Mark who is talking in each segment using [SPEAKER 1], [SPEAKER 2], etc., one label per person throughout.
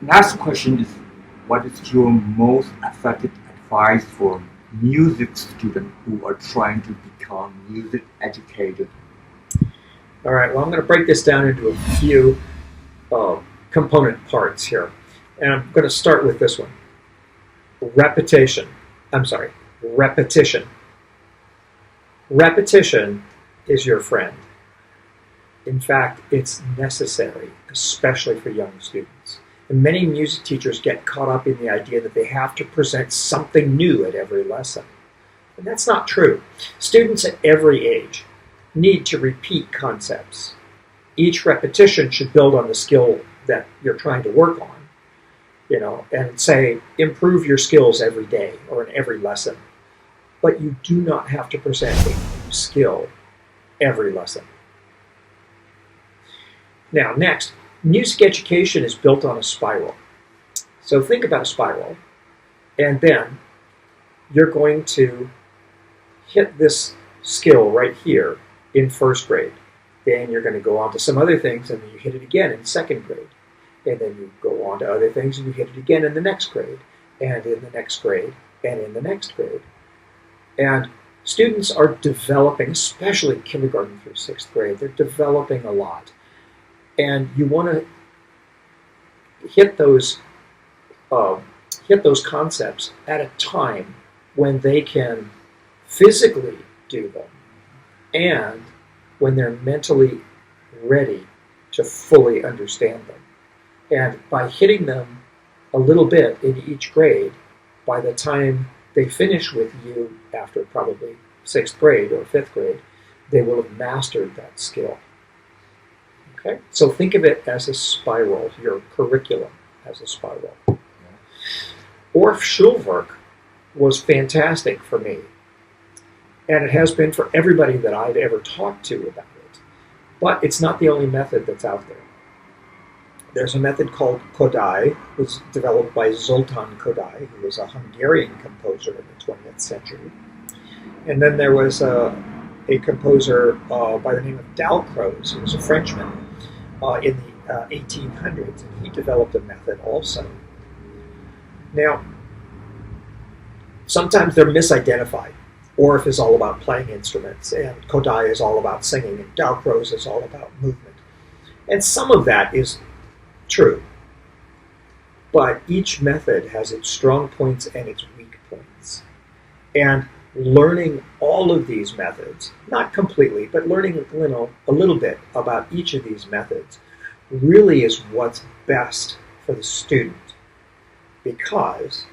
[SPEAKER 1] Last question is, what is your most effective advice for music students who are trying to become music educated?
[SPEAKER 2] All right, well, I'm going to break this down into a few uh, component parts here. And I'm going to start with this one. Repetition. I'm sorry, repetition. Repetition is your friend. In fact, it's necessary, especially for young students. And many music teachers get caught up in the idea that they have to present something new at every lesson. And that's not true. Students at every age need to repeat concepts. Each repetition should build on the skill that you're trying to work on, and say, improve your skills every day or in every lesson. But you do not have to present a new skill every lesson. Now, next, music education is built on a spiral. So think about a spiral, and then you're going to hit this skill right here in first grade. Then you're going to go on to some other things, and then you hit it again in second grade. And then you go on to other things, and you hit it again in the next grade, and in the next grade, and in the next grade. And students are developing, especially kindergarten through sixth grade, they're developing a lot. And you want to hit those concepts at a time when they can physically do them and when they're mentally ready to fully understand them. And by hitting them a little bit in each grade, by the time they finish with you after probably sixth grade or fifth grade, they will have mastered that skill. Okay? So think of it as a spiral, your curriculum as a spiral. Orff Schulwerk was fantastic for me, and it has been for everybody that I've ever talked to about it. But it's not the only method that's out there. There's a method called Kodály, which was developed by Zoltán Kodály, who was a Hungarian composer in the 20th century. And then there was a composer by the name of Dalcroze, who was a Frenchman in the 1800s, and he developed a method also. Now, sometimes they're misidentified. Orff is all about playing instruments, and Kodály is all about singing, and Dalcroze is all about movement. And some of that is true. But each method has its strong points and its weak points. And learning all of these methods, not completely, but learning a little bit about each of these methods really is what's best for the student, because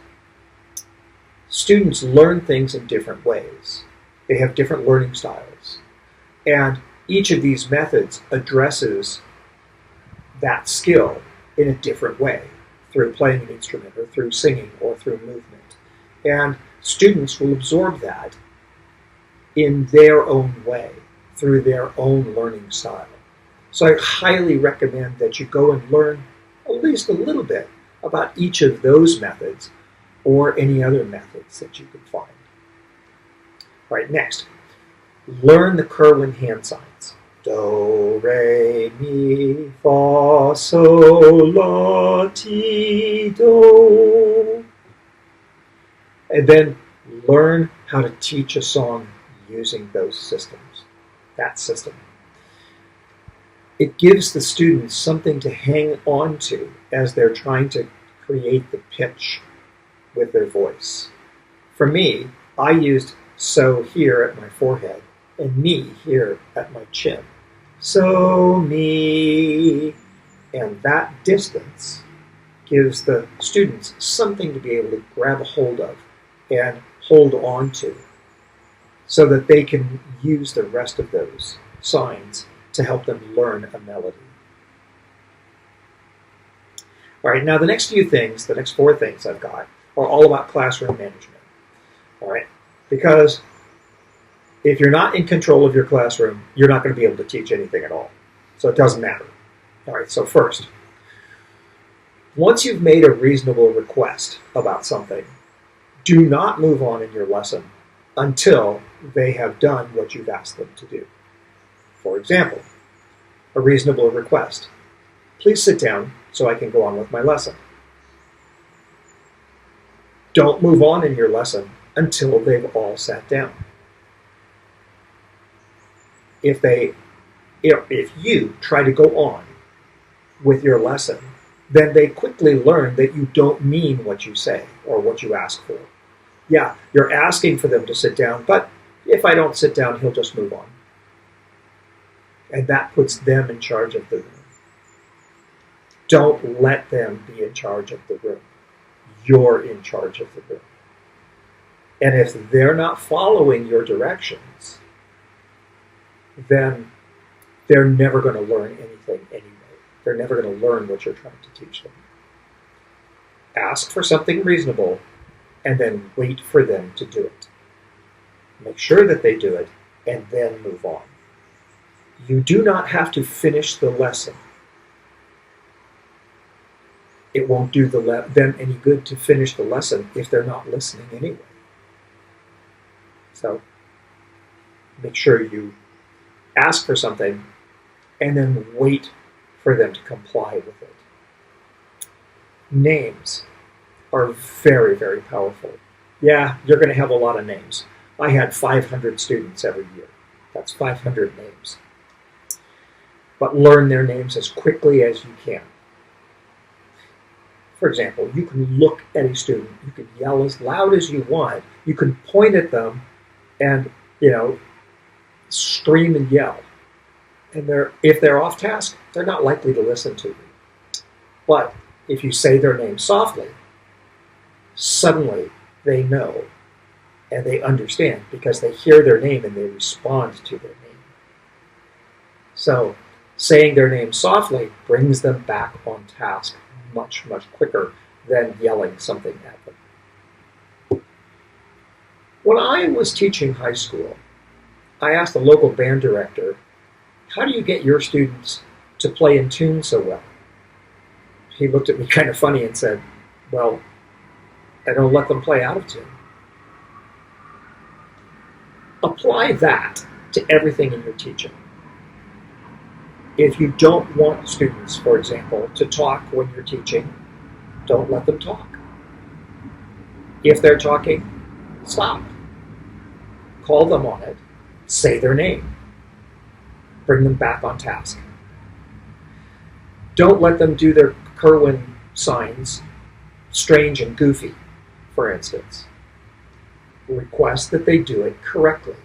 [SPEAKER 2] students learn things in different ways. They have different learning styles. And each of these methods addresses that skill in a different way, through playing an instrument or through singing or through movement. And students will absorb that in their own way, through their own learning style. So I highly recommend that you go and learn at least a little bit about each of those methods or any other methods that you can find. All right, next, learn the Kirwan hand signs. Do, re, mi, fa, sol, la, ti, do. And then learn how to teach a song using those systems, that system. It gives the students something to hang on to as they're trying to create the pitch with their voice. For me, I used so here at my forehead and me here at my chin. So, me. And that distance gives the students something to be able to grab a hold of and hold on to, so that they can use the rest of those signs to help them learn a melody. All right, now the next few things, the next four things I've got, are all about classroom management. All right, because if you're not in control of your classroom, you're not going to be able to teach anything at all. So it doesn't matter. All right, so first, once you've made a reasonable request about something, do not move on in your lesson until they have done what you've asked them to do. For example, a reasonable request. Please sit down so I can go on with my lesson. Don't move on in your lesson until they've all sat down. If you try to go on with your lesson, then they quickly learn that you don't mean what you say or what you ask for. Yeah, you're asking for them to sit down, but if I don't sit down, he'll just move on. And that puts them in charge of the room. Don't let them be in charge of the room. You're in charge of the room. And if they're not following your directions, then they're never going to learn anything anyway. They're never going to learn what you're trying to teach them. Ask for something reasonable and then wait for them to do it. Make sure that they do it and then move on. You do not have to finish the lesson. It won't do them any good to finish the lesson if they're not listening anyway. So make sure you ask for something and then wait for them to comply with it. Names are very, very powerful. Yeah, you're going to have a lot of names. I had 500 students every year. That's 500 names. But learn their names as quickly as you can. For example, you can look at a student, you can yell as loud as you want, you can point at them and, scream and yell. And if they're off task, they're not likely to listen to you. But if you say their name softly, suddenly they know and they understand because they hear their name and they respond to their name. So saying their name softly brings them back on task much, much quicker than yelling something at them. When I was teaching high school, I asked the local band director, how do you get your students to play in tune so well? He looked at me kind of funny and said, well, I don't let them play out of tune. Apply that to everything in your teaching. If you don't want students, for example, to talk when you're teaching, don't let them talk. If they're talking, stop. Call them on it. Say their name. Bring them back on task. Don't let them do their Kerwin signs, strange and goofy, for instance. Request that they do it correctly.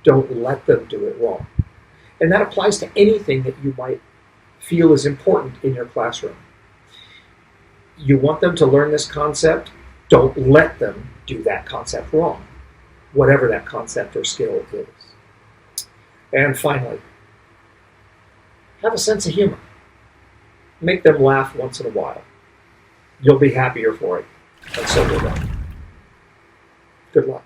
[SPEAKER 2] Don't let them do it wrong. And that applies to anything that you might feel is important in your classroom. You want them to learn this concept, don't let them do that concept wrong, whatever that concept or skill is. And finally, have a sense of humor. Make them laugh once in a while. You'll be happier for it, and so will they. Good luck.